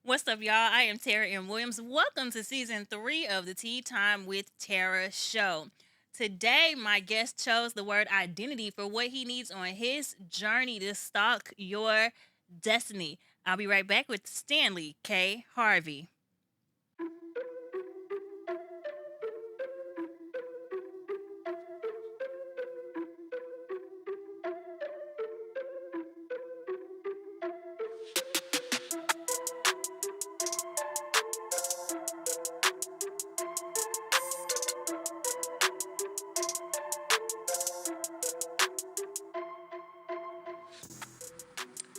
What's up, y'all? I am Tarah M. Williams. Welcome to season 3 of the Tea Time with Tarah show. Today, my guest chose the word identity for what he needs on his journey to stalk your destiny. I'll be right back with Stanley K. Harvey.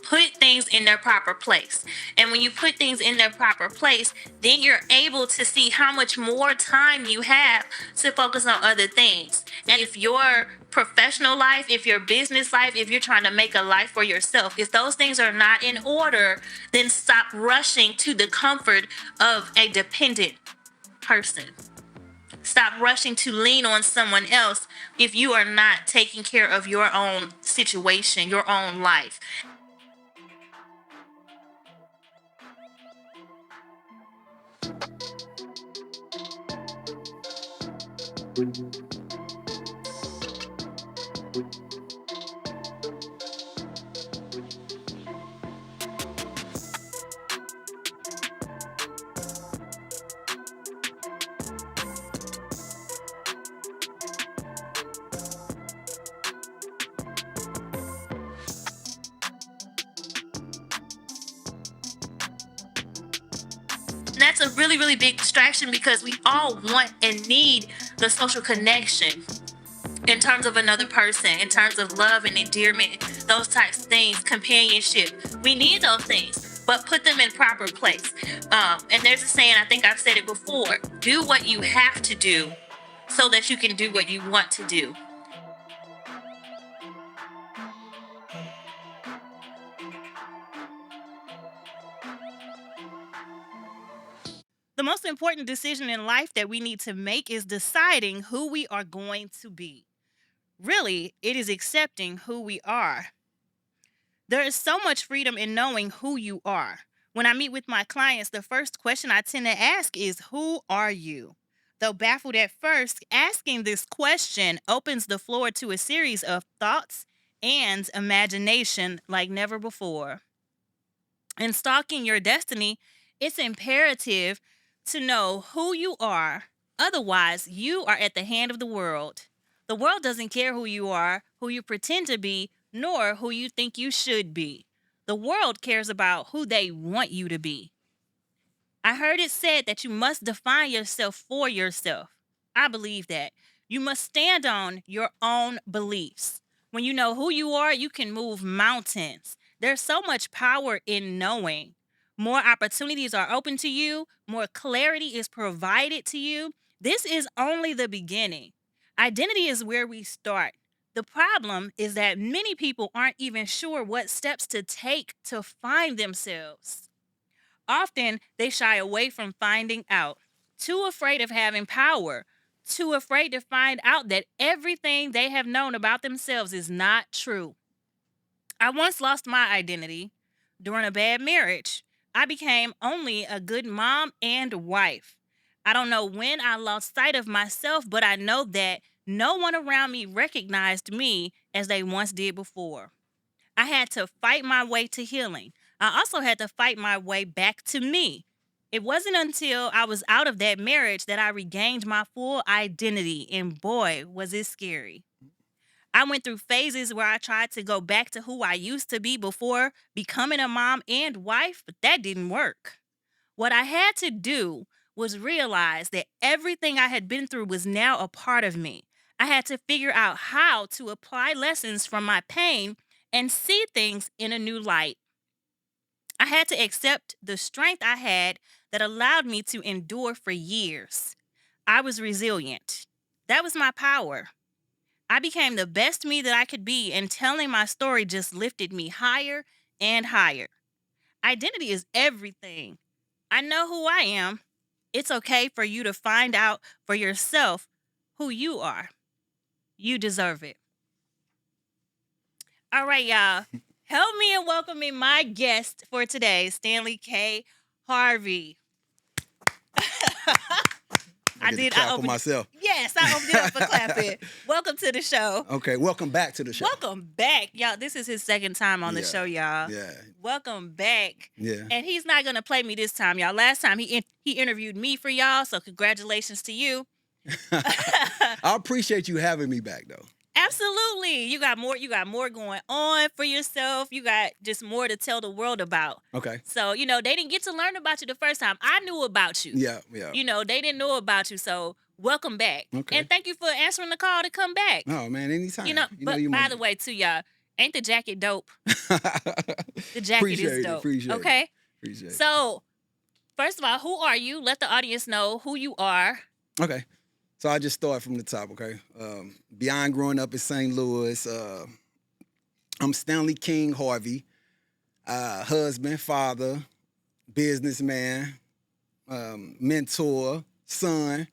Put things in their proper place. And when you put things in their proper place, then you're able to see how much more time you have to focus on other things. And if your professional life, if your business life, if you're trying to make a life for yourself, if those things are not in order, then stop rushing to the comfort of a dependent person. Stop rushing to lean on someone else if you are not taking care of your own situation, your own life. And that's a really, really big distraction because we all want and need the social connection in terms of another person, in terms of love and endearment, those types of things, companionship. We need those things, but put them in proper place. And there's a saying, I think I've said it before, do what you have to do so that you can do what you want to do. The most important decision in life that we need to make is deciding who we are going to be. Really, it is accepting who we are. There is so much freedom in knowing who you are. When I meet with my clients, the first question I tend to ask is, who are you? Though baffled at first, asking this question opens the floor to a series of thoughts and imagination like never before. In stalking your destiny, it's imperative to know who you are. Otherwise, you are at the hand of the world. The world doesn't care who you are, who you pretend to be, nor who you think you should be. The world cares about who they want you to be. I heard it said that you must define yourself for yourself. I believe that. You must stand on your own beliefs. When you know who you are, you can move mountains. There's so much power in knowing. More opportunities are open to you, more clarity is provided to you. This is only the beginning. Identity is where we start. The problem is that many people aren't even sure what steps to take to find themselves. Often they shy away from finding out, too afraid of having power, too afraid to find out that everything they have known about themselves is not true. I once lost my identity during a bad marriage. I became only a good mom and wife. I don't know when I lost sight of myself, but I know that no one around me recognized me as they once did before. I had to fight my way to healing. I also had to fight my way back to me. It wasn't until I was out of that marriage that I regained my full identity, and boy, was it scary. I went through phases where I tried to go back to who I used to be before becoming a mom and wife, but that didn't work. What I had to do was realize that everything I had been through was now a part of me. I had to figure out how to apply lessons from my pain and see things in a new light. I had to accept the strength I had that allowed me to endure for years. I was resilient. That was my power. I became the best me that I could be, and telling my story just lifted me higher and higher. Identity is everything. I know who I am. It's okay for you to find out for yourself who you are. You deserve it. All right, y'all. Help me in welcoming my guest for today, Stanley K. Harvey. I did. I opened myself. Yes, I opened it up for clapping. Welcome to the show. Okay, welcome back to the show. Welcome back, y'all. This is his second time on the show, y'all. Yeah. Welcome back. Yeah. And he's not gonna play me this time, y'all. Last time he interviewed me for y'all, so congratulations to you. I appreciate you having me back, though. Absolutely. You got more going on for yourself. You got just more to tell the world about. Okay. So, they didn't get to learn about you the first time. I knew about you. Yeah. They didn't know about you. So, welcome back. Okay. And thank you for answering the call to come back. Oh, man, anytime. But by the way, too, y'all, ain't the jacket dope? The jacket is dope. Appreciate okay? Appreciate it. So, first of all, who are you? Let the audience know who you are. Okay. So I just start from the top, okay? Beyond growing up in St. Louis, I'm Stanley King Harvey, husband, father, businessman, mentor, son,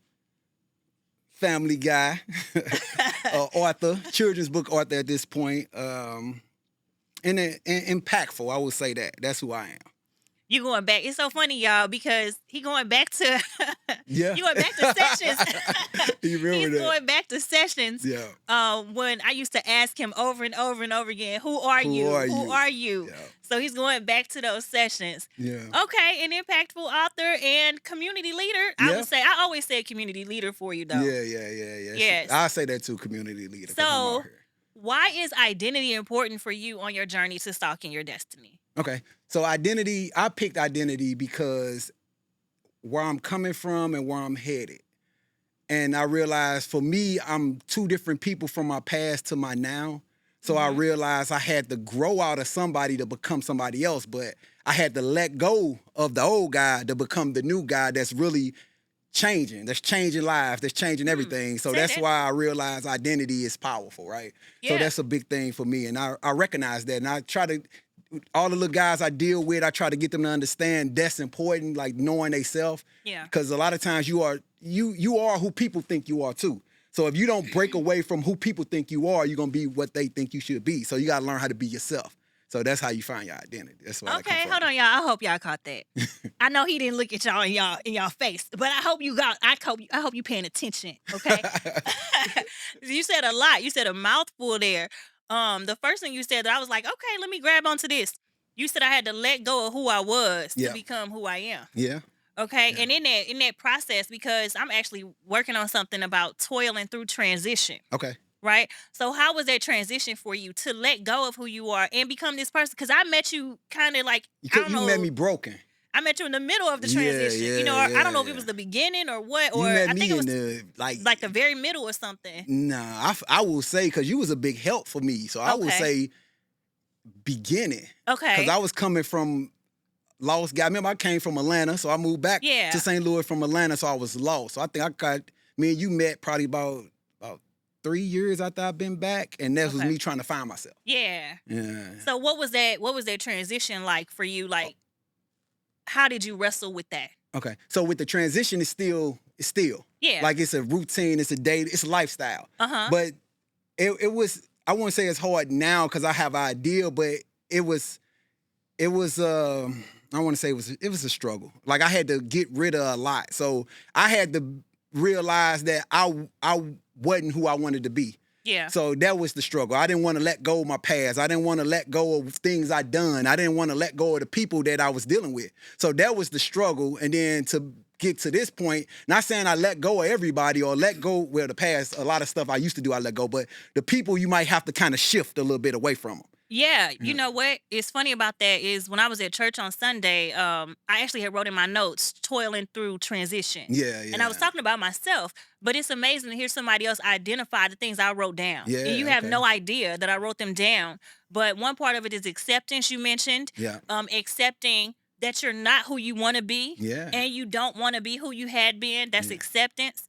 family guy, author, children's book author at this point, and impactful, I would say that. That's who I am. You going back. It's so funny, y'all, because he going back to yeah. You going back to sessions. You remember He's going back to sessions. Yeah. When I used to ask him over and over and over again, who are you? Who are you? Yeah. So he's going back to those sessions. Yeah. Okay, an impactful author and community leader. Yeah. I always say community leader for you, though. Yeah. Yes. I say that too, community leader. So why is identity important for you on your journey to stalking your destiny? Okay. So identity, I picked identity because where I'm coming from and where I'm headed. And I realized for me, I'm two different people from my past to my now. So I realized I had to grow out of somebody to become somebody else, but I had to let go of the old guy to become the new guy that's really changing, that's changing lives, that's changing everything. So that's why I realized identity is powerful, right? Yeah. So that's a big thing for me. And I recognize that. And I try to, all the little guys I deal with, I try to get them to understand that's important, like knowing they self. Yeah. Because a lot of times you are who people think you are too. So if you don't break away from who people think you are, you're gonna be what they think you should be. So you gotta learn how to be yourself. So that's how you find your identity. That's why. Okay, hold on, y'all. I hope y'all caught that. I know he didn't look at y'all in y'all face, but I hope you got. I hope you paying attention. Okay. You said a lot. You said a mouthful there. The first thing you said that I was like, okay, let me grab onto this. You said I had to let go of who I was to become who I am. Yeah. Okay. Yeah. And in that process, because I'm actually working on something about toiling through transition. Okay. Right? So how was that transition for you to let go of who you are and become this person? Because I met you kind of like, I don't know. You met me broken. I met you in the middle of the transition. I don't know if it was the beginning or what, or I think it was like the very middle or something. Nah, I will say, because you was a big help for me. So I will say beginning. Okay. Because I was coming from lost guy. Remember, I came from Atlanta, so I moved back to St. Louis from Atlanta, so I was lost. So I think me and you met probably about 3 years after I've been back, and that was me trying to find myself. Yeah. Yeah. So what was that transition like for you? Like, how did you wrestle with that? Okay. So with the transition, it's still. Yeah. Like it's a routine, it's a day, it's a lifestyle. But it was, I wouldn't say it's hard now because I have an idea, but it was I want to say it was a struggle. Like I had to get rid of a lot. So I had to realize that I wasn't who I wanted to be. Yeah. So that was the struggle. I didn't want to let go of my past. I didn't want to let go of things I'd done. I didn't want to let go of the people that I was dealing with. So that was the struggle. And then to get to this point, not saying I let go of everybody or let go, the past, a lot of stuff I used to do, I let go. But the people you might have to kind of shift a little bit away from them. Yeah, you know what? It's funny about that is when I was at church on Sunday, I actually had wrote in my notes, toiling through transition. Yeah. And I was talking about myself, but it's amazing to hear somebody else identify the things I wrote down. Yeah, and you have no idea that I wrote them down. But one part of it is acceptance, you mentioned. Yeah. Accepting that you're not who you want to be. Yeah. And you don't want to be who you had been. That's acceptance.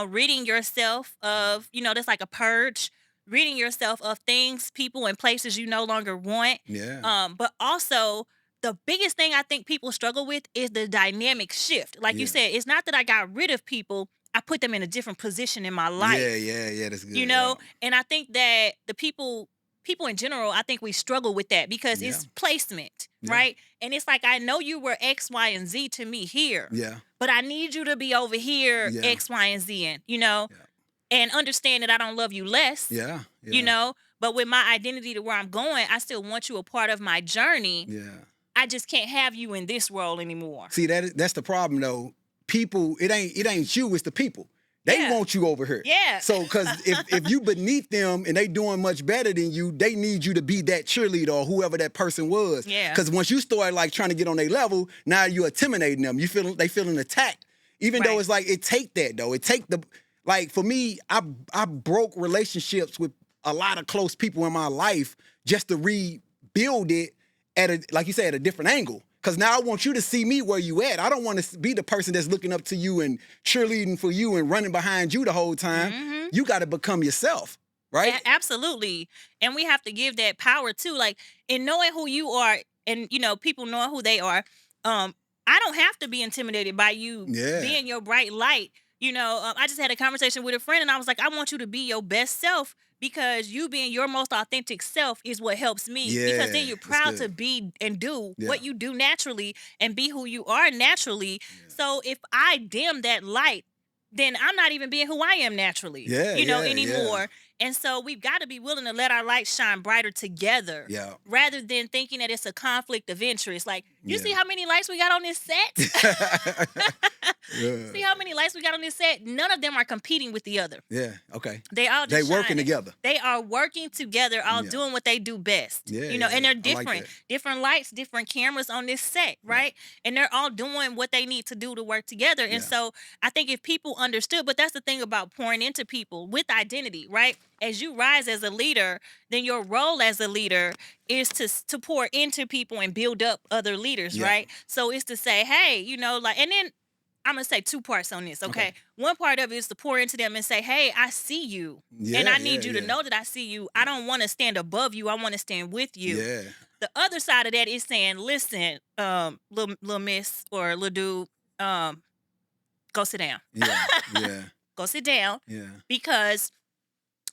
Ridding yourself of, that's like a purge. Ridding yourself of things, people, and places you no longer want. Yeah. But also, the biggest thing I think people struggle with is the dynamic shift. Like you said, it's not that I got rid of people. I put them in a different position in my life. Yeah. That's good. And I think that the people in general, I think we struggle with that because it's placement. Yeah. right? And it's like, I know you were X, Y, and Z to me here, Yeah. but I need you to be over here Yeah. X, Y, and Z, and and understand that I don't love you less, Yeah. Yeah. but with my identity to where I'm going, I still want you a part of my journey. Yeah. I just can't have you in this role anymore. See, that's the problem though. People, it ain't you, it's the people. They Yeah. want you over here. Yeah. So, because if you beneath them and they doing much better than you, they need you to be that cheerleader or whoever that person was. Yeah. Because once you start like trying to get on their level, now you're intimidating them. They feeling attacked. Even though Right. it's like it take that though. It take the like for me, I broke relationships with a lot of close people in my life just to rebuild it at a, like you said, at a different angle. Because now I want you to see me where you at. I don't want to be the person that's looking up to you and cheerleading for you and running behind you the whole time. Mhm. You got to become yourself, right? Absolutely. And we have to give that power too. Like, in knowing who you are, and people knowing who they are, I don't have to be intimidated by you Yeah. being your bright light. I just had a conversation with a friend and I was like, I want you to be your best self, because you being your most authentic self is what helps me. Because then Yeah, you're that's proud to good. be and do Yeah. what you do naturally and be who you are naturally. Yeah. So if I dim that light, then I'm not even being who I am naturally, Yeah, yeah, anymore. yeah. And so we've got to be willing to let our light shine brighter together, Yeah. rather than thinking that it's a conflict of interest. Like, you see Yeah. how many lights we got on this set? Yeah. See how many lights we got on this set? None of them are competing with the other. Yeah. Okay. They all They just working shining. together. They are working together, all Yeah. doing what they do best. Yeah, And yeah, they're I like different. that. Different lights, different cameras on this set, right? And they're all doing what they need to do to work together. And Yeah. so I think if people understood, but that's the thing about pouring into people with identity, right? As you rise as a leader, then your role as a leader is to pour into people and build up other leaders, Yeah. right? So it's to say, hey, and then I'm gonna say two parts on this, okay? One part of it is to pour into them and say, hey, I see you. Yeah. And I need you to yeah. know that I see you. I don't want to stand above you. I want to stand with you. Yeah. The other side of that is saying, listen, little miss or little dude, go sit down. Yeah. Yeah. Go sit down, Yeah. because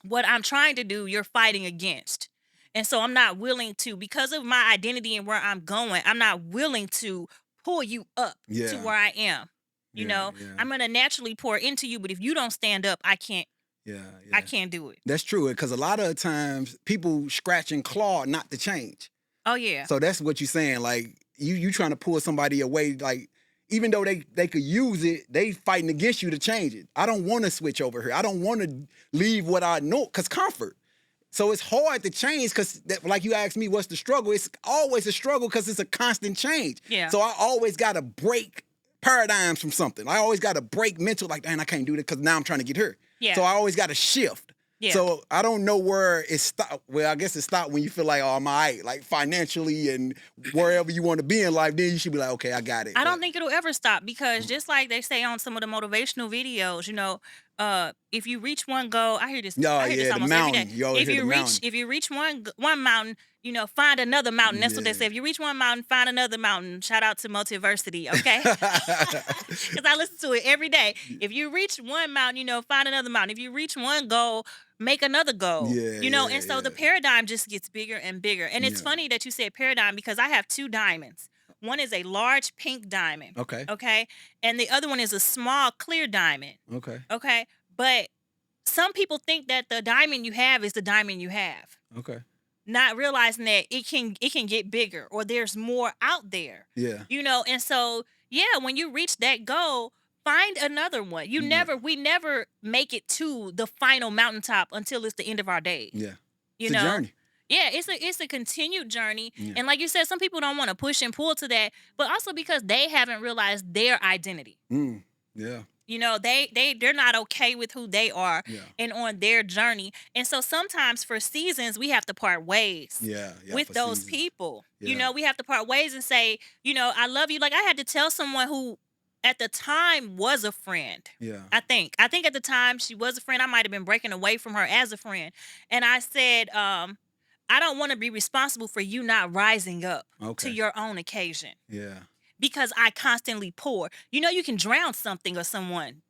what I'm trying to do, you're fighting against. And so I'm not willing to, because of my identity and where I'm going, I'm not willing to pull you up to Yeah. where I am. Yeah. I'm going to naturally pour into you, but if you don't stand up, I can't Yeah. I can't do it. That's true, because a lot of times people scratch and claw not to change. Oh yeah. So that's what you're saying. Like you trying to pull somebody away. Like even though they could use it, they fighting against you to change it. I don't want to switch over here. I don't want to leave what I know, cause comfort. So it's hard to change, because like you asked me, what's the struggle? It's always a struggle because it's a constant change. Yeah. So I always got to break paradigms from something. I always got to break mental, like, man, I can't do that because now I'm trying to get here. Yeah. So I always got to shift. Yeah. So I don't know where it stopped. Well, I guess it stopped when you feel like, oh, I'm all right, like financially and wherever you want to be in life. Then you should be like, okay, I got it. I don't think it'll ever stop, because just like they say on some of the motivational videos, if you reach one goal, I hear this. Oh, I hear this yeah, the almost every mountain. day. You always hear the mountain. If you reach one mountain, find another mountain. That's what they Yeah. say. If you reach one mountain, find another mountain. Shout out to Multiversity, okay? Because I listen to it every day. If you reach one mountain, find another mountain. If you reach one goal, make another goal. Yeah, And so the yeah. paradigm just gets bigger and bigger. And it's Yeah. funny that you said paradigm, because I have two diamonds. One is a large pink diamond. Okay. Okay. And the other one is a small clear diamond. Okay. Okay. But some people think that the diamond you have is the diamond you have, Okay. not realizing that it can get bigger, or there's more out there. Yeah. And so when you reach that goal, find another one. Yeah. We never make it to the final mountaintop until it's the end of our day. Yeah. You It's know? a journey. Yeah, it's a continued journey. Yeah. And like you said, some people don't want to push and pull to that, but also because they haven't realized their identity. Yeah. They're not okay with who they are Yeah. and on their journey. And so sometimes for seasons we have to part ways Yeah. Yeah. with for those seasons. people. Yeah. We have to part ways and say, I love you. Like, I had to tell someone who at the time was a friend. Yeah. I think at the time she was a friend. I might have been breaking away from her as a friend. And I said, I don't want to be responsible for you not rising up Okay. to your own occasion, Yeah. because I constantly pour. You can drown something or someone.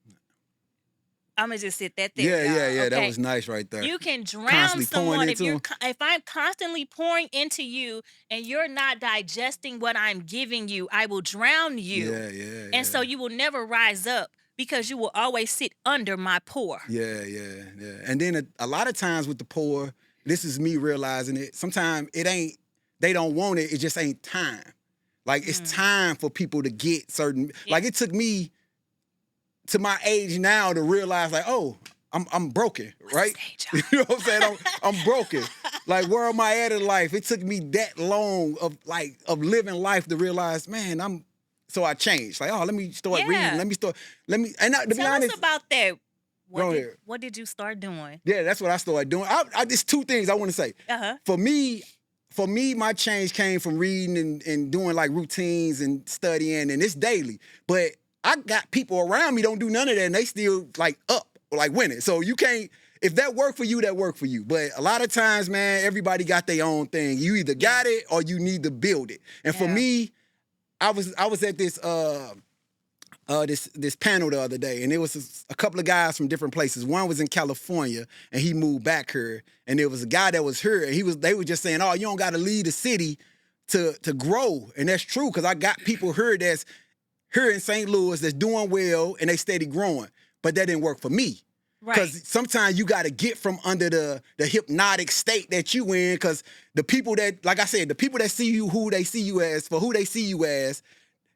I'm gonna just sit that there, Yeah, yeah, y'all. yeah. That Okay. was nice right there. You can drown Constantly pouring someone if into you're them. if I'm constantly pouring into you and you're not digesting what I'm giving you, I will drown you. Yeah, yeah, And so yeah. you will never rise up because you will always sit under my pour. Yeah, yeah, yeah. And then a lot of times with the poor, this is me realizing it. Sometimes it ain't, they don't want it. It just ain't time. Like it's Mm. time for people to get certain. Yeah. Like it took me to my age now to realize, like, oh, I'm broken, What's right? the stage, You y'all? know what I'm saying? I'm broken. Like, where am I at in life? It took me that long of living life to realize, man, so I changed. Like, oh, let me start reading. Yeah. To be Tell us honest, about that. go ahead. What did you start doing? Yeah, that's what I started doing. It's two things I want to say. Uh-huh. For me, my change came from reading and doing like routines and studying, and it's daily. But I got people around me don't do none of that, and they still like up or like winning. So you can't. If that worked for you, that worked for you. But a lot of times, man, everybody got their own thing. You either got it or you need to build it. And for Yeah. me, I was at this panel the other day, and it was a couple of guys from different places. One was in California, and he moved back here. And there was a guy that was here, and they were just saying, "Oh, you don't got to leave the city to grow," and that's true because I got people here that's here in St. Louis that's doing well and they steady growing, but that didn't work for me. Right. Because sometimes you got to get from under the hypnotic state that you in. Because the people that, like I said, the people that see you who they see you as, for who they see you as,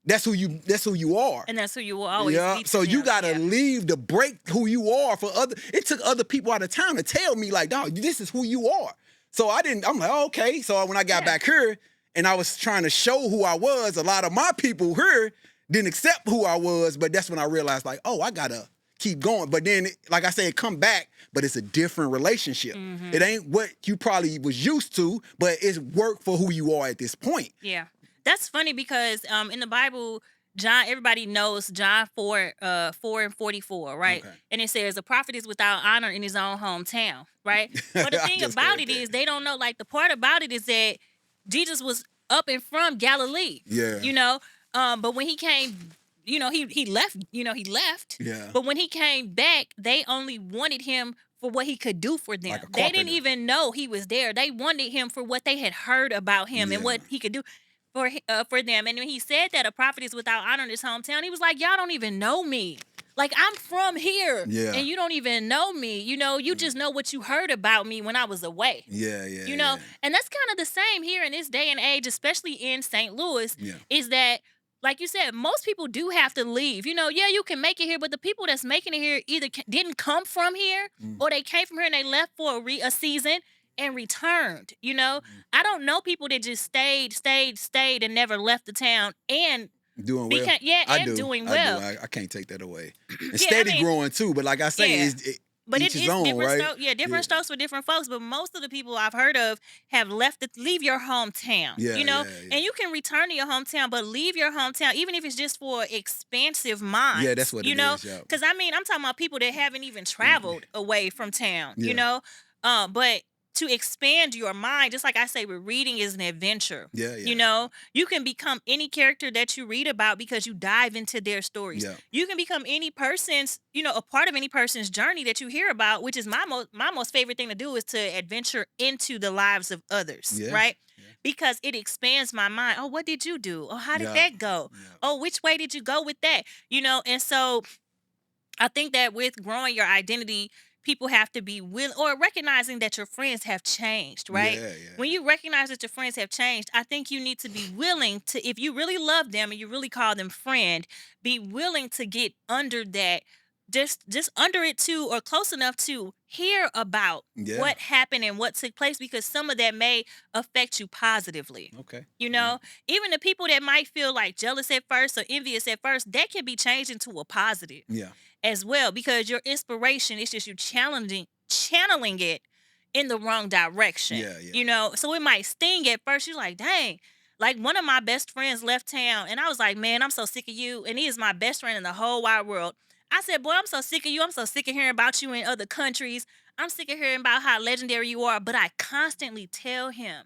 that's who you are. And that's who you will always Yeah. be. To So you them. gotta Yeah. leave to break who you are for other. It took other people out of town to tell me, like, dog, this is who you are. So I'm like, oh, okay. So when I got Yeah. back here and I was trying to show who I was, a lot of my people here didn't accept who I was. But that's when I realized, like, oh, I gotta keep going. But then, like I said, come back, but it's a different relationship. Mhm. It ain't what you probably was used to, but it's work for who you are at this point. Yeah. That's funny because in the Bible, John, everybody knows John 4:44, right? Okay. And it says a prophet is without honor in his own hometown, right? But the I thing just about heard it that. is they don't know, like the part about it is that Jesus was up and from Galilee. Yeah. You know, but when he came, he left, he left. Yeah. But when he came back, they only wanted him for what he could do for them. Like a They didn't carpenter. even know he was there. They wanted him for what they had heard about him and Yeah. what he could do for them. And when he said that a prophet is without honor in his hometown, he was like, y'all don't even know me. Like, I'm from here. Yeah. And you don't even know me. You just know what you heard about me when I was away. Yeah, yeah. Yeah. And that's kind of the same here in this day and age, especially in St. Louis, Yeah. is that, like you said, most people do have to leave. Yeah, you can make it here, but the people that's making it here either didn't come from here or they came from here and they left for a season and returned. I don't know people that just stayed and never left the town and Doing well. I do. Doing well. I can't take that away. And Yeah, steady growing too, but like I say, Yeah. But each it his is own, different right? different strokes for different folks. But most of the people I've heard of have leave your hometown. Yeah, yeah. And you can return to your hometown, but leave your hometown, even if it's just for expansive minds. Yeah, that's what it is, yeah. Because I'm talking about people that haven't even traveled away from town. Yeah. But to expand your mind, just like I say, with reading is an adventure. Yeah, yeah. You can become any character that you read about because you dive into their stories. Yeah. You can become any person's, a part of any person's journey that you hear about, which is my most favorite thing to do is to adventure into the lives of others, Yeah. right? Yeah. Because it expands my mind. Oh, what did you do? Oh, how did Yeah. that go? Yeah. Oh, which way did you go with that? And so I think that with growing your identity, people have to be willing or recognizing that your friends have changed, right? Yeah, yeah. When you recognize that your friends have changed, I think you need to be willing to, if you really love them and you really call them friend, be willing to get under that, just under it too, or close enough to hear about Yeah. what happened and what took place, because some of that may affect you positively. Okay. Even the people that might feel like jealous at first or envious at first, that can be changed into a positive Yeah. as well, because your inspiration is just you channeling it in the wrong direction. Yeah. So it might sting at first. You're like, dang. Like one of my best friends left town and I was like, man, I'm so sick of you. And he is my best friend in the whole wide world. I said, boy, I'm so sick of you. I'm so sick of hearing about you in other countries. I'm sick of hearing about how legendary you are. But I constantly tell him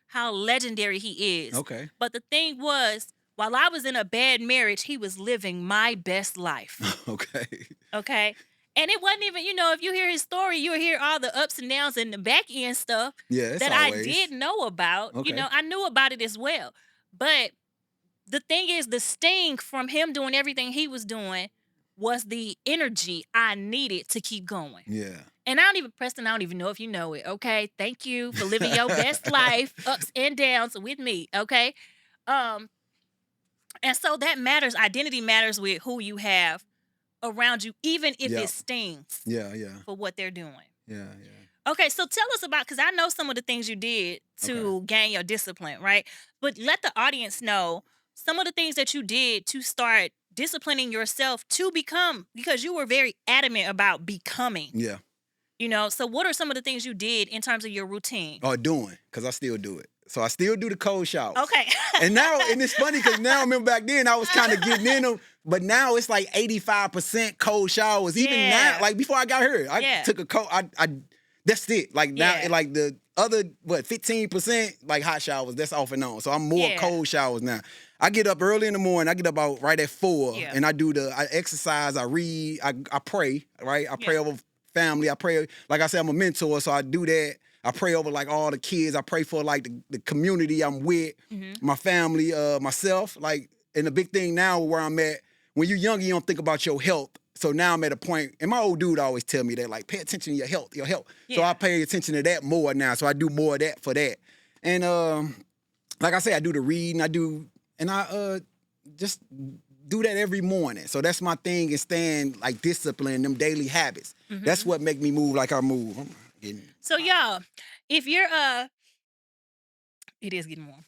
how legendary he is. Okay. But the thing was, while I was in a bad marriage, he was living my best life. Okay. Okay. And it wasn't even, if you hear his story, you'll hear all the ups and downs and the back end stuff Yeah, it's that I always did know about. okay. I knew about it as well. But the thing is, the sting from him doing everything he was doing was the energy I needed to keep going. Yeah. And I don't even, Preston, I don't even know if you know it. Okay. Thank you for living your best life, ups and downs with me. Okay. Um, and so that matters. Identity matters with who you have around you, even if Yeah. it stings Yeah. Yeah. for what they're doing. Yeah. Yeah. Okay, so tell us about, because I know some of the things you did Okay. to gain your discipline, right? But let the audience know some of the things that you did to start disciplining yourself to become, because you were very adamant about becoming. Yeah. So what are some of the things you did in terms of your routine? Or doing, because I still do it. So I still do the cold showers. Okay. And now, and it's funny because now I remember back then I was kind of getting in them, but now it's like 85% cold showers. Even now, Yeah. like before I got here, I Yeah. took a cold. I that's it. Like now, Yeah. like the other 15% like hot showers. That's off and on. So I'm more Yeah. cold showers now. I get up early in the morning. I get up about right at 4, Yeah. and I exercise. I read. I pray. Right. I pray Yeah. over family. I pray. Like I said, I'm a mentor, so I do that. I pray over like all the kids. I pray for like the community I'm with, my family, myself. Like, and the big thing now where I'm at, when you're young, you don't think about your health. So now I'm at a point, and my old dude always tell me that, like, pay attention to your health, your health. So Yeah. I pay attention to that more now. So I do more of that for that. And like I say, I do the reading, and I just do that every morning. So that's my thing, is staying like disciplined, them daily habits. That's what make me move like I move. I'm getting So y'all, if you're it is getting warm.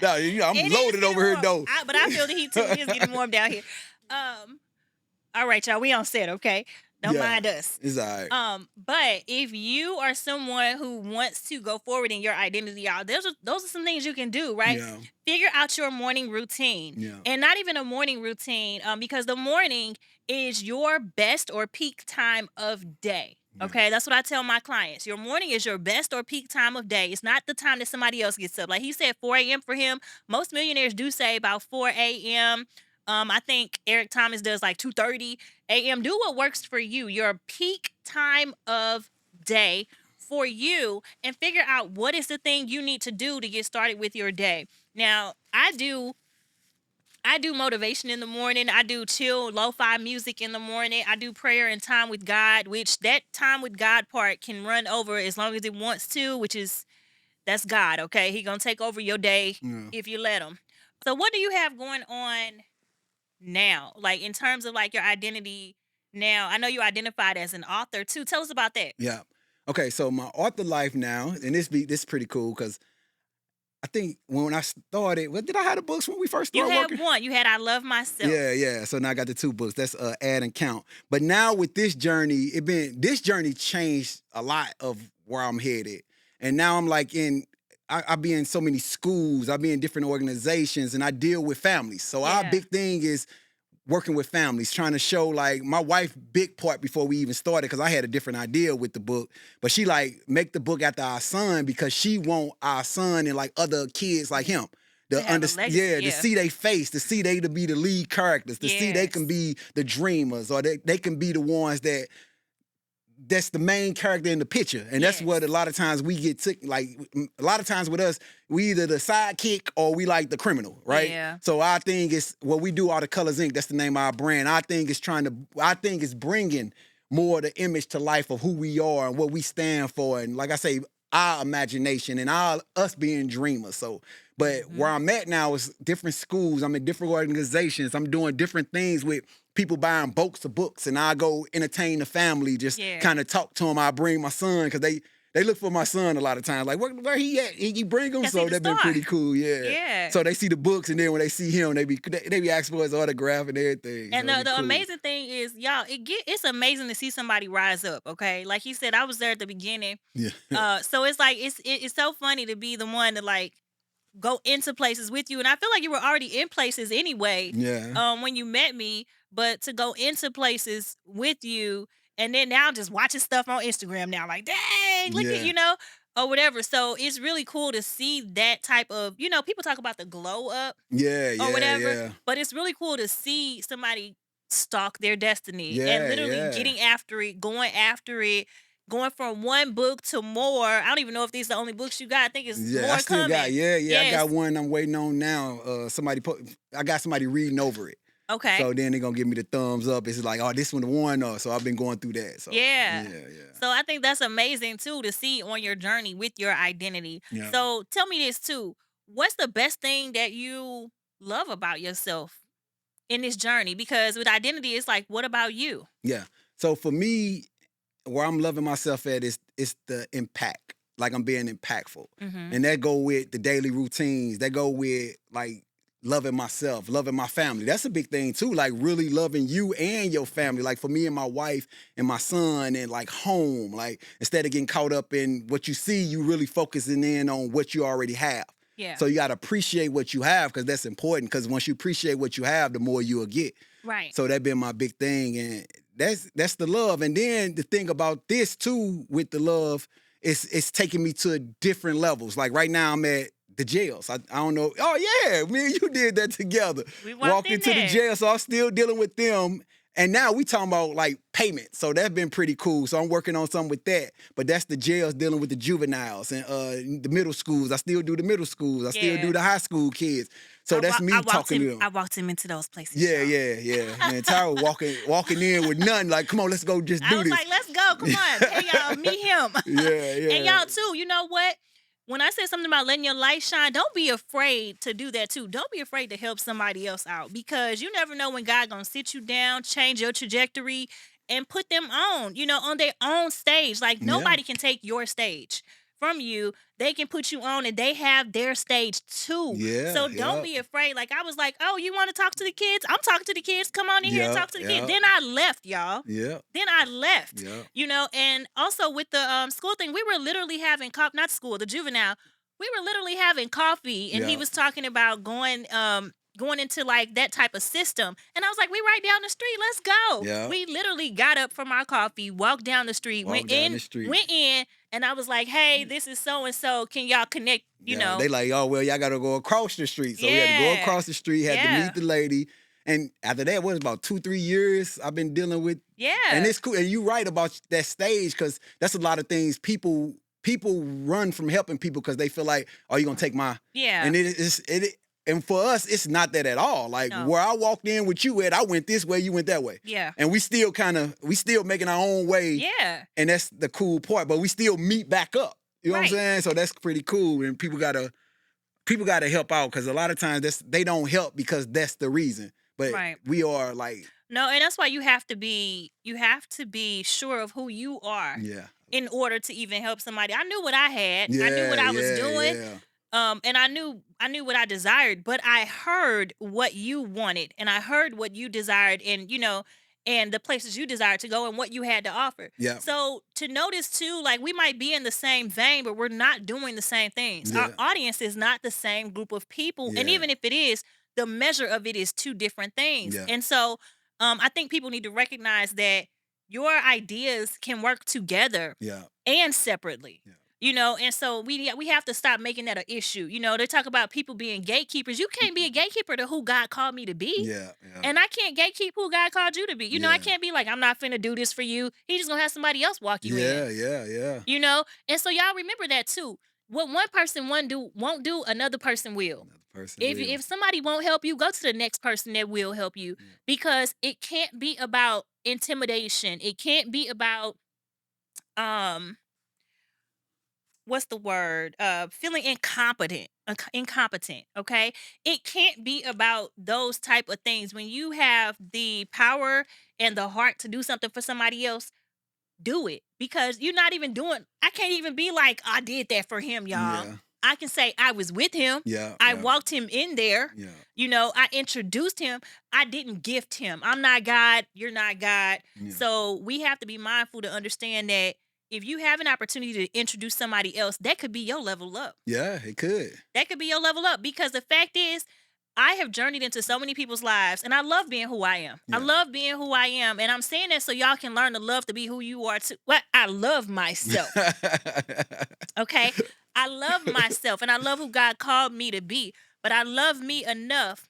no, I'm It is loaded getting over here warm. though. But I feel the heat too. It is getting warm down here. All right, y'all. We on set, okay? Don't Yeah, mind us. it's all right. But if you are someone who wants to go forward in your identity, y'all, those are some things you can do, right? Yeah. Figure out your morning routine. Yeah. And not even a morning routine, because the morning is your best or peak time of day. Okay, that's what I tell my clients. Your morning is your best or peak time of day. It's not the time that somebody else gets up. Like he said, 4 a.m. for him. Most millionaires do say about 4 a.m. I think Eric Thomas does like 2:30 a.m. Do what works for you, your peak time of day for you, and figure out what is the thing you need to do to get started with your day. Now, I do motivation in the morning. I do chill, lo-fi music in the morning. I do prayer and time with God, which that time with God part can run over as long as it wants to, that's God, okay? He gonna take over your day if you let him. So what do you have going on now? Like in terms of like your identity now? I know you identified as an author too. Tell us about that. Yeah. Okay, so my author life now, and this is pretty cool because I think when I started, did I have the books when we first You started had working? one. You had I Love Myself. Yeah, yeah. So now I got the 2 books. That's Add and Count. But now with this journey, this journey changed a lot of where I'm headed. And now I'm like I be in so many schools, I be in different organizations, and I deal with families. So our Yeah. big thing is working with families, trying to show like my wife big part before we even started, because I had a different idea with the book, but she like make the book after our son because she want our son and like other kids like him To have a legacy, to see they face, to see they to be the lead characters, to see they can Yes. be the dreamers, or they can be the ones that's the main character in the picture. And that's what a Yes. lot of times we get like a lot of times with us, we either the sidekick or we like the criminal, right? Yeah. So our thing is what we do, all the Colors Inc. That's the name of our brand. Our thing is bringing more the image to life of who we are and what we stand for. And like I say, our imagination and us being dreamers. So, but where I'm at now is different schools. I'm in different organizations. I'm doing different things with people buying boats of books, and I go entertain the family, just Yeah. kind of talk to them. I bring my son because they look for my son a lot of times. Like, where he at? He bring him. 'Cause he So the that's been star. pretty cool. Yeah. Yeah. So they see the books, and then when they see him, they be asking for his autograph and everything. And So the it'd be cool. amazing thing is, y'all, it's amazing to see somebody rise up. Okay, like he said, I was there at the beginning. Yeah. So it's like it's so funny to be the one to like go into places with you, and I feel like you were already in places anyway. Yeah. When you met me, but to go into places with you, and then now just watching stuff on Instagram now, like dang, look at Yeah. or whatever. So it's really cool to see that type of people talk about the glow up Yeah. or Yeah. whatever. Yeah. But it's really cool to see somebody stalk their destiny and Yeah, literally yeah. getting after it, going from one book to more. I don't even know if these are the only books you got. I think it's Yeah, I more still got coming. yeah, I got Yes. one I'm waiting on now. I got somebody reading over it. Okay. So then they're gonna give me the thumbs up. It's like, oh, this one the one. So I've been going through that. So Yeah. yeah, yeah. So I think that's amazing too to see on your journey with your identity. Yeah. So tell me this too. What's the best thing that you love about yourself in this journey? Because with identity, it's like, what about you? Yeah. So for me, where I'm loving myself at is the impact. Like I'm being impactful. Mm-hmm. And that go with the daily routines. That go with like loving myself, loving my family. That's a big thing too. Like really loving you and your family. Like for me and my wife and my son and like home. Like instead of getting caught up in what you see, you really focusing in on what you already have. Yeah. So you gotta appreciate what you have because that's important. Because once you appreciate what you have, the more you'll get. Right. So that been my big thing, and that's the love. And then the thing about this too with the love is it's taking me to different levels. Like right now I'm at the jails. I don't know. Oh yeah, me and you did that together. We walked Walked in into the there. jail, so I'm still dealing with them. And now we talking about like payment. So that's been pretty cool. So I'm working on something with that. But that's the jails dealing with the juveniles and the middle schools. I still do the middle schools. I still do Yeah. the high school kids. So that's me talking to them. I walked him into those places. Yeah, Y'all. yeah, yeah. Man, Tarah walking in with nothing. Like, come on, let's go just I do was this. like, let's go. Come on. Hey, y'all, meet him. Yeah, And yeah. y'all, too, you know what? When I said something about letting your light shine, don't be afraid to do that, too. Don't be afraid to help somebody else out because you never know when God going to sit you down, change your trajectory, and put them on, on their own stage. Like, Yeah. nobody can take your stage from you. They can put you on and they have their stage too. Yeah, So don't yeah. be afraid. Like I was like, oh, you want to talk to the kids? I'm talking to the kids. Come on in here and Yeah, talk to the kids. yeah. Then I left, y'all. Yeah, Then I left, yeah. and also with the school thing, we were literally having not school, the juvenile. We were literally having coffee, and he Yeah. was talking about going into like that type of system, and I was like, we right down the street, let's go. Yeah. We literally got up from our coffee, walked down the street, Walk down the street. went in, and I was like, hey, this is so and so. Can y'all connect? Yeah. They like, oh well, y'all gotta go across the street. So we had to go Yeah, across the street, had to yeah, meet the lady. And after that, what was about 2-3 years I've been dealing with. And yeah, it's cool. And you right about that stage, because that's a lot of things people run from helping people because they feel like, oh, you're gonna take my yeah. and and for us, it's not that at all. Like No, where I walked in with you at, I went this way, you went that way. yeah, And we still making our own way. yeah. And that's the cool part. But we still meet back up. You know what I'm Right, saying? So that's pretty cool. And people gotta help out because a lot of times they don't help because that's the reason. But right. we are like, No, and that's why you have to be sure of who you are yeah. in order to even help somebody. I knew what I had. I knew Yeah, what I was yeah, doing. yeah. And I knew what I desired, but I heard what you wanted and I heard what you desired and the places you desired to go and what you had to offer. Yeah. So to notice too, like we might be in the same vein, but we're not doing the same things. Our Yeah. audience is not the same group of people. And Yeah. even if it is, the measure of it is two different things. Yeah. And so I think people need to recognize that your ideas can work together Yeah. and separately. Yeah. And so we have to stop making that an issue. They talk about people being gatekeepers. You can't be a gatekeeper to who God called me to be. Yeah. Yeah. And I can't gatekeep who God called you to be. I Yeah. can't be like, I'm not finna do this for you. He's just gonna have somebody else walk you Yeah. in. Yeah. Yeah. And so y'all remember that too. What one person won't do, another person will. Another person If will. if somebody won't help you, go to the next person that will help you Yeah. because it can't be about intimidation. It can't be about um what's the word? Feeling incompetent, okay? It can't be about those type of things. When you have the power and the heart to do something for somebody else, do it because you're not even doing I can't even be like I did that for him, y'all. Yeah. I can say I was with him. Yeah. I Yeah. walked him in there. Yeah. I introduced him. I didn't gift him. I'm not God. You're not God. Yeah. So we have to be mindful to understand that if you have an opportunity to introduce somebody else, that could be your level up. Yeah. It could. That could be your level up because the fact is, I have journeyed into so many people's lives and I love being who I am. I Yeah. love being who I am. And I'm saying that so y'all can learn to love to be who you are too. What? I love myself. Okay. I love myself and I love who God called me to be. But I love me enough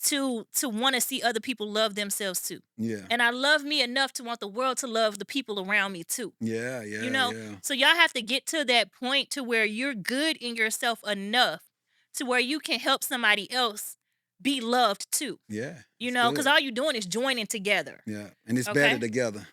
to want to see other people love themselves too. Yeah. And I love me enough to want the world to love the people around me too. Yeah, You yeah, know? yeah. So y'all have to get to that point to where you're good in yourself enough to where you can help somebody else be loved too. Yeah. You It's know, because good. all you're doing is joining together. Yeah. And it's better Okay? together.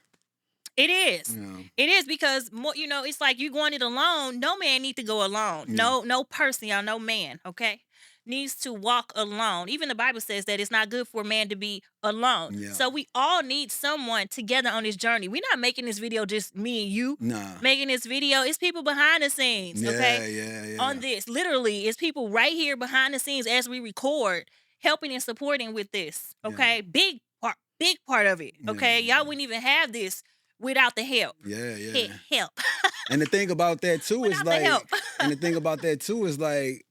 It is. Yeah. It is because more, it's like you going it alone. No man need to go alone. Yeah. No person, y'all, no man, okay, needs to walk alone. Even the Bible says that it's not good for a man to be alone. Yeah. So we all need someone together on this journey. We're not making this video just me and you. Nah. Making this video, it's people behind the scenes, Yeah, okay? yeah, On yeah. this, literally, it's people right here behind the scenes as we record, helping and supporting with this, Yeah. okay? Big part of it, okay? Yeah, Y'all wouldn't even have this without the help. Yeah, yeah. Help. And the thing about that too is Without the like, help. and the thing about that too is like,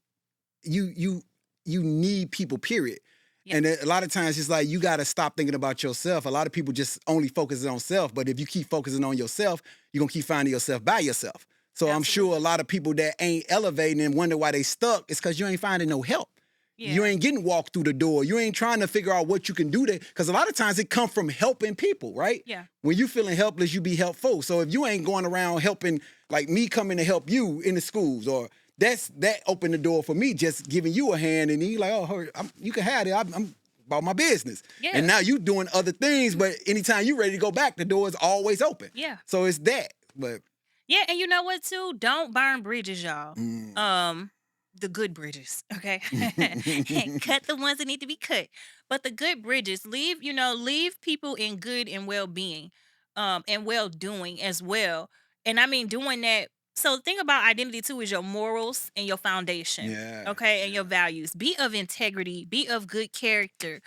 you need people, period. Yeah. And a lot of times it's like you got to stop thinking about yourself. A lot of people just only focusing on self, but if you keep focusing on yourself, you're gonna keep finding yourself by yourself. So I'm sure Absolutely. a lot of people that ain't elevating and wonder why they stuck is because you ain't finding no help. You Yeah. ain't getting walked through the door. You ain't trying to figure out what you can do there. Because a lot of times it come from helping people, right? Yeah. When you feeling helpless, you be helpful. So if you ain't going around helping, like me coming to help you in the schools, or that opened the door for me, just giving you a hand, and you like, oh, you can have it. I'm about my business. Yeah. And now you doing other things, but anytime you ready to go back, the door is always open. Yeah. So it's that. But Yeah, and you know what too? Don't burn bridges, y'all. mm, The good bridges, okay? Cut the ones that need to be cut. But the good bridges, leave people in good and well-being, and well-doing as well. And I mean doing that. So the thing about identity too is your morals and your foundation. yeah, Okay, and yeah. your values. Be of integrity, be of good character.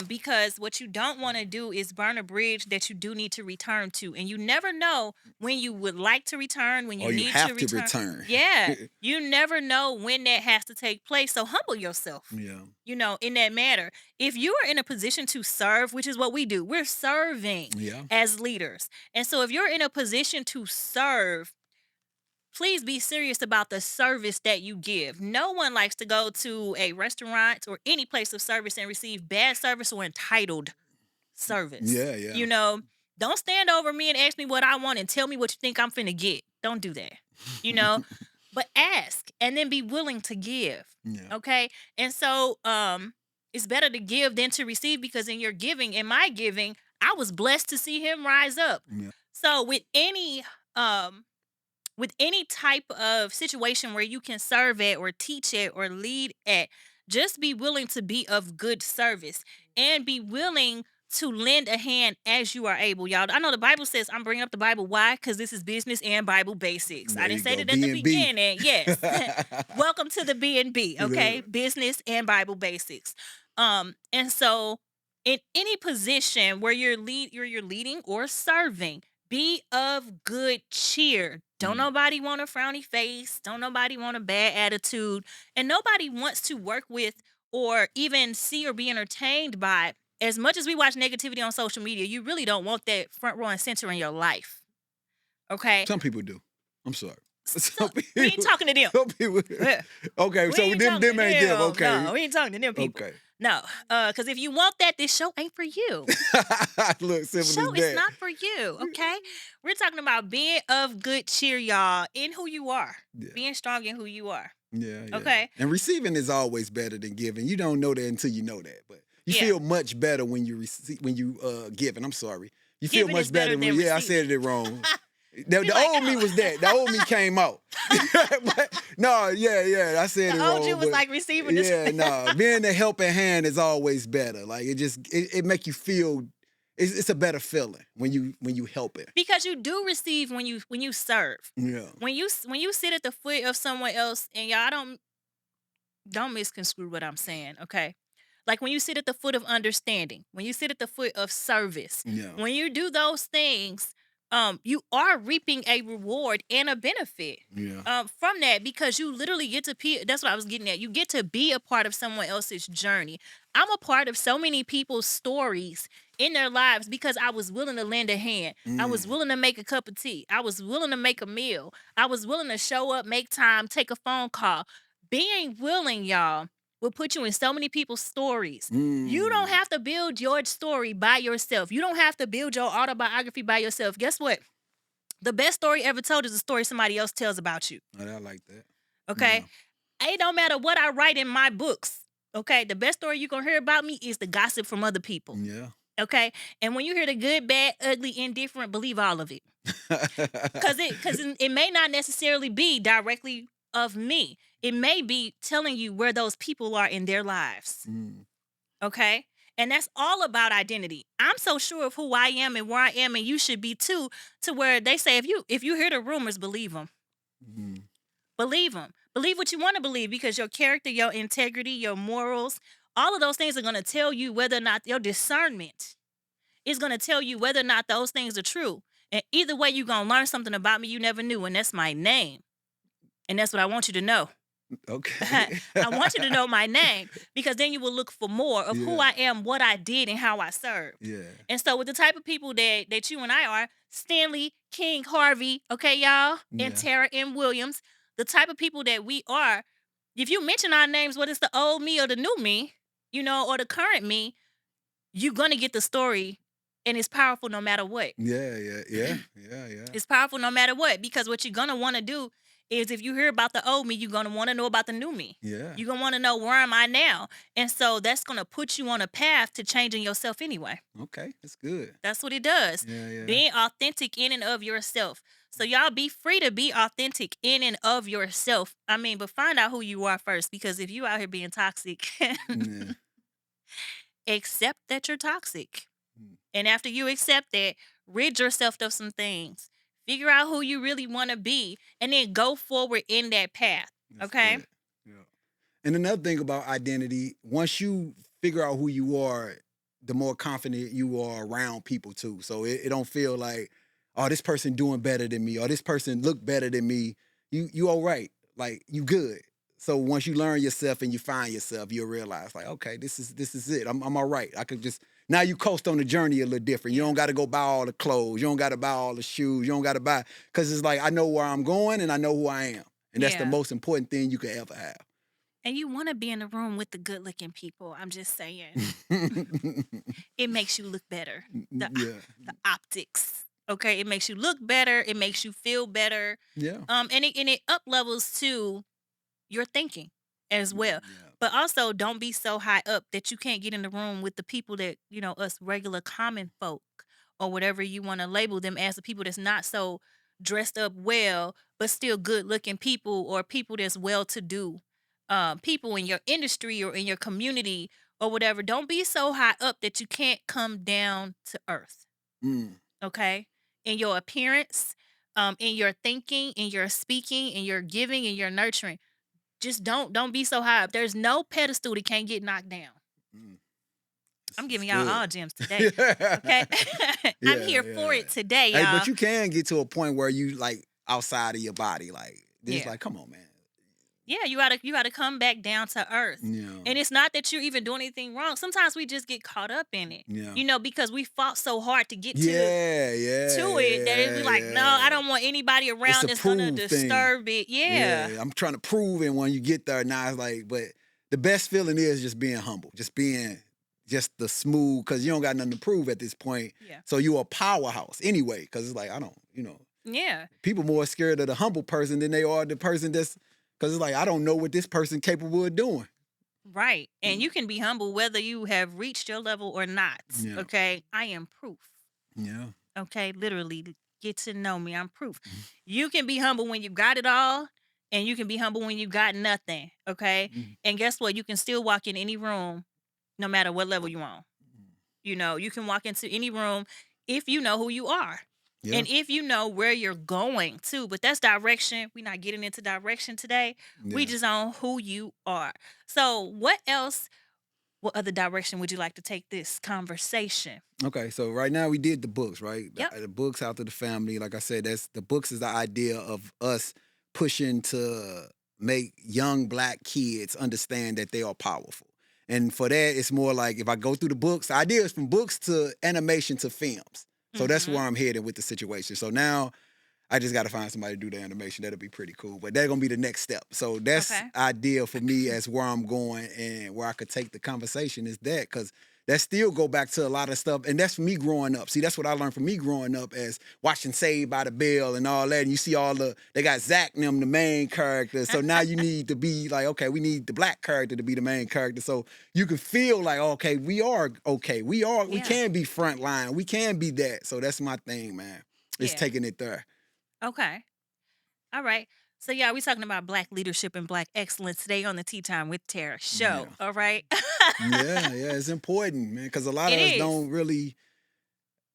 Because what you don't want to do is burn a bridge that you do need to return to. And you never know when you would like to return, when you Or you need have to to return. return. Yeah. You never know when that has to take place. So humble yourself, Yeah. in that matter. If you are in a position to serve, which is what we do, we're serving Yeah. as leaders. And so if you're in a position to serve, please be serious about the service that you give. No one likes to go to a restaurant or any place of service and receive bad service or entitled service. Yeah, yeah. Don't stand over me and ask me what I want and tell me what you think I'm finna get. Don't do that. You know, but ask and then be willing to give. Yeah. Okay? And so it's better to give than to receive, because in your giving, in my giving, I was blessed to see him rise up. Yeah. So with any type of situation where you can serve at or teach at or lead at, just be willing to be of good service and be willing to lend a hand as you are able, y'all. I know the Bible says, I'm bringing up the Bible. Why? Because this is business and Bible basics. There I didn't you say go. that at the B&B. beginning. Yes. Welcome to the B&B, okay? Yeah. Business and Bible basics. And so in any position where you're leading or serving, be of good cheer. Don't nobody want a frowny face. Don't nobody want a bad attitude. And nobody wants to work with or even see or be entertained by. As much as we watch negativity on social media, you really don't want that front row and center in your life. Okay? Some people do. I'm sorry. So, we ain't talking to them. Some people. Yeah. Okay, We so ain't them talking to ain't them. them. Okay. No, we ain't talking to them people. Okay. No, because if you want that, this show ain't for you. Look, simple Show as is that. not for you, okay? We're talking about being of good cheer, y'all, in who you are. Yeah. Being strong in who you are. Yeah, yeah. Okay. And receiving is always better than giving. You don't know that until you know that, but you Yeah. feel much better when you giving. I'm sorry. You feel Giving is much better better when than I said it wrong. The Be like, old me "Oh." was that. The old me came out. But, no, yeah, I said The it old wrong. you was but like receiving this. yeah, no, being the helping hand is always better. Like it make you feel. It's a better feeling when you help it. Because you do receive when you serve. Yeah. When you sit at the foot of someone else, and y'all don't misconstrue what I'm saying, okay? Like when you sit at the foot of understanding, when you sit at the foot of service, Yeah. when you do those things, you are reaping a reward and a benefit Yeah. from that, because you literally get to that's what I was getting at. You get to be a part of someone else's journey. I'm a part of so many people's stories in their lives because I was willing to lend a hand. I was willing to make a cup of tea. I was willing to make a meal. I was willing to show up, make time, take a phone call. Being willing, y'all, will put you in so many people's stories. You don't Mm. have to build your story by yourself. You don't have to build your autobiography by yourself. Guess what? The best story ever told is a story somebody else tells about you. Oh, I like that. Okay? Yeah. It don't matter what I write in my books. Okay? The best story you're gonna hear about me is the gossip from other people. Yeah. Okay? And when you hear the good, bad, ugly, indifferent, believe all of it. Cause it may not necessarily be directly of me. It may be telling you where those people are in their lives. Mm. Okay? And that's all about identity. I'm so sure of who I am and where I am, and you should be too, to where they say if you hear the rumors, believe them. Mm. Believe them. Believe what you want to believe because your character, your integrity, your morals, all of those things are going to tell you whether or not your discernment is going to tell you whether or not those things are true. And either way, you're going to learn something about me you never knew, and that's my name. And that's what I want you to know. Okay. I want you to know my name because then you will look for more of who Yeah. I am, what I did, and how I served. Yeah. And so, with the type of people that you and I are, Stanley, King, Harvey, okay, y'all, and Yeah. Tarah and Williams, the type of people that we are, if you mention our names, whether it's the old me or the new me, or the current me, you're gonna get the story, and it's powerful no matter what. Yeah. Yeah. Yeah. Yeah. Yeah. It's powerful no matter what because what you're gonna want to do is if you hear about the old me, you're gonna want to know about the new me. Yeah. You're gonna want to know where am I now, and so that's gonna put you on a path to changing yourself anyway. Okay. That's good. That's what it does. Yeah. Yeah. Being authentic in and of yourself. So y'all be free to be authentic in and of yourself. I mean, but find out who you are first because if you out here being toxic, Yeah. accept that you're toxic. Mm. And after you accept that, rid yourself of some things. Figure out who you really want to be and then go forward in that path. That's Okay? good. Yeah. And another thing about identity, once you figure out who you are, the more confident you are around people too. So it don't feel like, oh, this person doing better than me, or this person look better than me. You all right. Like you good. So once you learn yourself and you find yourself, you'll realize like, okay, this is it. I'm all right. I could just now you coast on the journey a little different. You don't got to go buy all the clothes. You don't got to buy all the shoes. You don't got to buy because it's like I know where I'm going and I know who I am, and that's the Yeah. most important thing you could ever have. And you want to be in the room with the good looking people. I'm just saying. Yeah. It makes you look better. The, Yeah. the optics. Okay. It makes you look better. It makes you feel better. Yeah. And it up levels to your thinking as well. Yeah. But also don't be so high up that you can't get in the room with the people that, us regular common folk or whatever you want to label them as, the people that's not so dressed up well, but still good looking people or people that's well to do. People in your industry or in your community or whatever. Don't be so high up that you can't come down to earth. Mm. Okay. In your appearance, in your thinking, in your speaking, in your giving, in your nurturing. Just don't be so high up. There's no pedestal that can't get knocked down. Mm. I'm It's giving y'all good. all gems today. Yeah. Okay. I'm Yeah. here for Yeah. it today, Hey, y'all. but you can get to a point where you like outside of your body, like this. Yeah. Like, come on, man. Yeah, you gotta come back down to earth. Yeah. And it's not that you're even doing anything wrong. Sometimes we just get caught up in it. Yeah. Because we fought so hard to get Yeah. Yeah. to it that we like, no, I Yeah. don't want anybody It's around a that's gonna prove thing. disturb it. Yeah. Yeah, I'm trying to prove it when you get there. Now it's like, but the best feeling is just being humble, just being just the smooth, because you don't got nothing to prove at this point. Yeah. So you a powerhouse anyway, because it's like, I don't, Yeah. people more scared of the humble person than they are the person that's, because it's like, I don't know what this person capable of doing. Right. And you can be humble whether you have reached your level or not. Yeah. Okay. I am proof. Yeah. Okay. Literally, get to know me. I'm proof. Mhm. You can be humble when you got it all, and you can be humble when you got nothing. Okay. Mhm. And guess what? You can still walk in any room, no matter what level you're on. You can walk into any room if you know who you are. Yeah. And if you know where you're going to, but that's direction. We're not getting into direction today. We Yeah. just on who you are. So what other direction would you like to take this conversation? Okay, so right now we did the books, right? Yep. The books out to the family. Like I said, that's the books is the idea of us pushing to make young black kids understand that they are powerful. And for that, it's more like if I go through the books, the idea is from books to animation to films. So that's Mhm. where I'm headed with the situation. So now I just got to find somebody to do the animation. That'll be pretty cool. But that's gonna be the next step. So that's Okay. ideal for me as where I'm going and where I could take the conversation is that because that still go back to a lot of stuff. And that's for me growing up. See, that's what I learned from me growing up as watching Saved by the Bell and all that. And you see all they got Zach and them, the main characters. So now you need to be like, okay, we need the black character to be the main character. So you can feel like, okay, we are okay. We Yeah. can be frontline. We can be that. So that's my thing, man. It's Yeah. taking it there. Okay. All right. So yeah, we talking about black leadership and black excellence today on the Tea Time with Tarah show. Yeah. All right. Yeah, it's important, man, because a lot It of us is. don't really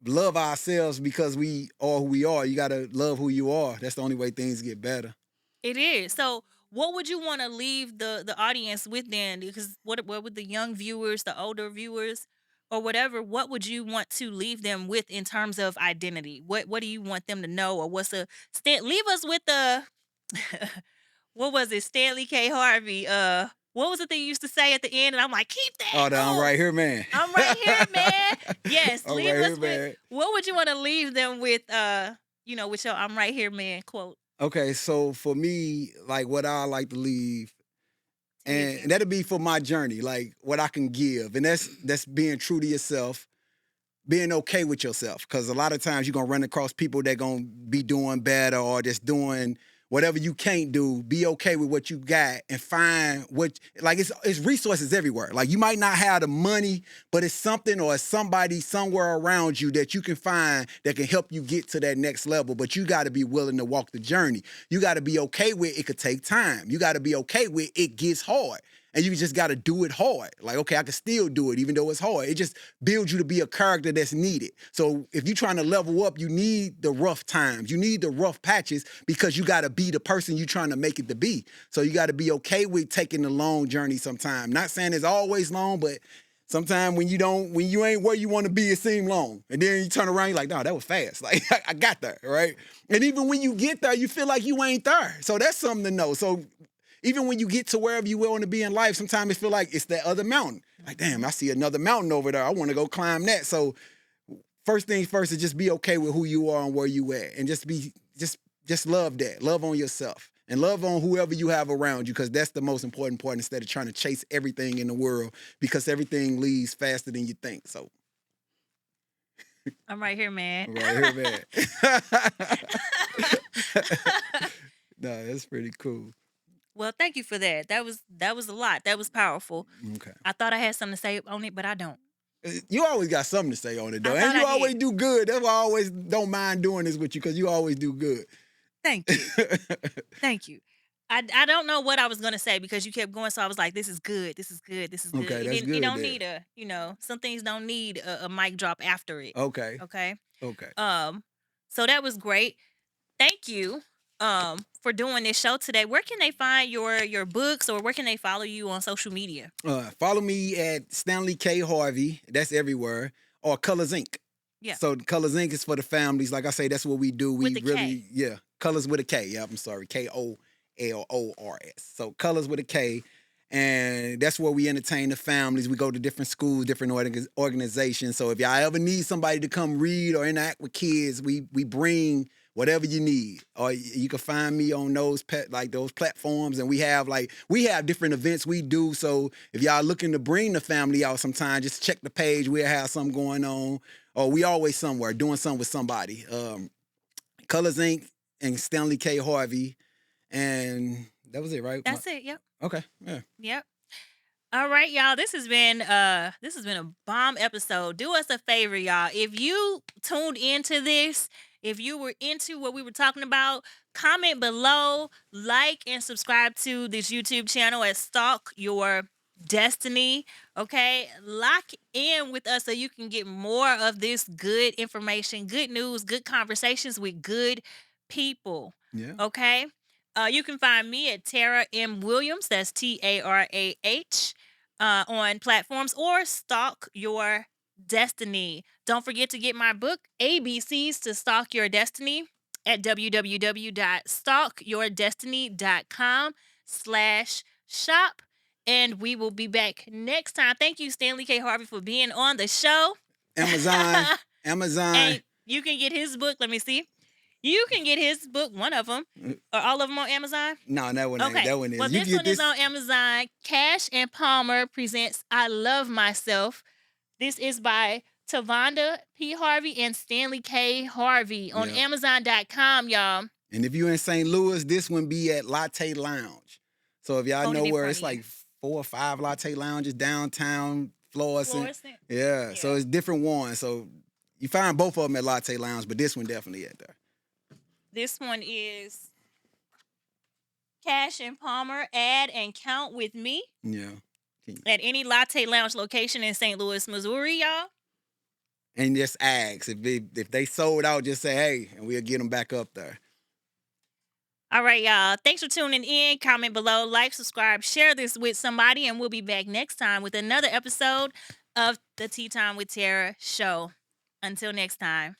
love ourselves because we are who we are. You gotta love who you are. That's the only way things get better. It is. So, what would you want to leave the audience with then? Because what would the young viewers, the older viewers, or whatever? What would you want to leave them with in terms of identity? What do you want them to know, or what's a leave us with the what was it? Stanley K. Harvey. What was it they used to say at the end? And I'm like, keep that. Oh, I'm Oh, right here, man. I'm right here, man. Yes, I'm leave right here, us with. man. What would you want to leave them with? With your "I'm right here, man" quote Okay, so for me, like what I like to leave, to leave and them. that'll be for my journey, like what I can give, and that's being true to yourself, being okay with yourself. Because a lot of times you're gonna run across people that gonna be doing better or just doing whatever you can't do. Be okay with what you got and find what like it's resources everywhere. Like you might not have the money, but it's something or it's somebody somewhere around you that you can find that can help you get to that next level. But you got to be willing to walk the journey. You got to be okay with it could take time. You got to be okay with it gets hard. And you just got to do it hard. Like, okay, I can still do it even though it's hard. It just builds you to be a character that's needed. So if you're trying to level up, you need the rough times. You need the rough patches because you got to be the person you're trying to make it to be. So you got to be okay with taking the long journey sometime. Not saying it's always long, but sometimes when you ain't where you want to be, it seems long. And then you turn around, you're like, no, that was fast. Like, I got there, right? And even when you get there, you feel like you ain't there. So that's something to know. So even when you get to wherever you want to be in life, sometimes it feel like it's that other mountain. Like, damn, Mhm. I see another mountain over there. I want to go climb that. So first things first is just be okay with who you are and where you at. And just love that. Love on yourself. And love on whoever you have around you, because that's the most important part instead of trying to chase everything in the world, because everything leaves faster than you think. So I'm right here, man. right here, man. No, that's pretty cool. Well, thank you for that. That was a lot. That was powerful. Okay. I thought I had something to say on it, but I don't. You always got something to say on it I though, and thought you I always did. do good. That's why I always don't mind doing this with you because you always do good. Thank you. Thank you. I don't know what I was gonna say because you kept going, so I was like, "This is good. This is good. This is good." Okay, It that's didn't. It good don't then. need some things don't need a mic drop after it. Okay, Okay. okay. Um. So that was great. Thank you. For doing this show today. Where can they find your books, or where can they follow you on social media? Follow me at Stanley K Harvey. That's everywhere. Or Colors Inc. Yeah, So Colors Inc. is for the families. Like I say, that's what we do. with We the K. really, yeah, Colors with a K. Yep, I'm sorry, KOLORS. So Colors with a K, and that's where we entertain the families. We go to different schools, different organizations. So if y'all ever need somebody to come read or interact with kids, we bring whatever you need. Or you can find me on those platforms, and we have different events we do. So if y'all looking to bring the family out sometime, just check the page. We'll have something going on. Or we always somewhere doing something with somebody. Colors Inc. and Stanley K. Harvey. And that was it, right? That's it. Yep. Okay. Yeah. Yep. All right, y'all. This has been a bomb episode. Do us a favor, y'all. If you tuned into this, if you were into what we were talking about, comment below, like and subscribe to this YouTube channel at Stalk Your Destiny. Okay, lock in with us so you can get more of this good information, good news, good conversations with good people. Yeah. Okay. You can find me at Tarah M. Williams. That's Tarah on platforms, or Stalk Your Destiny. Don't forget to get my book, ABCs to Stalk Your Destiny, at www.stalkyourdestiny.com/shop. And we will be back next time. Thank you, Stanley K. Harvey, for being on the show. Amazon. Amazon. And you can get his book. Let me see. You can get his book, one of them, or all of them on Amazon. No, that one ain't. Okay. That one Well, is. You this can get one is this. on Amazon. Cash and Palmer presents I Love Myself. This is by Tavonda P. Harvey and Stanley K. Harvey on Yeah. Amazon.com, y'all. And if you in St. Louis, this one be at Latte Lounge. So if y'all Hold it know in where front it's of you. like 4 or 5 latte lounges downtown Florissant. Florissant. Yeah. So Yeah. it's different ones. So you find both of them at Latte Lounge, but this one definitely at there. This one is Cash and Palmer. Add and count with me Yeah. at any Latte Lounge location in St. Louis, Missouri, y'all. And just ask if they sold out, just say hey, and we'll get them back up there. All right, y'all. Thanks for tuning in. Comment below, like, subscribe, share this with somebody, and we'll be back next time with another episode of the Tea Time with Tarah show. Until next time.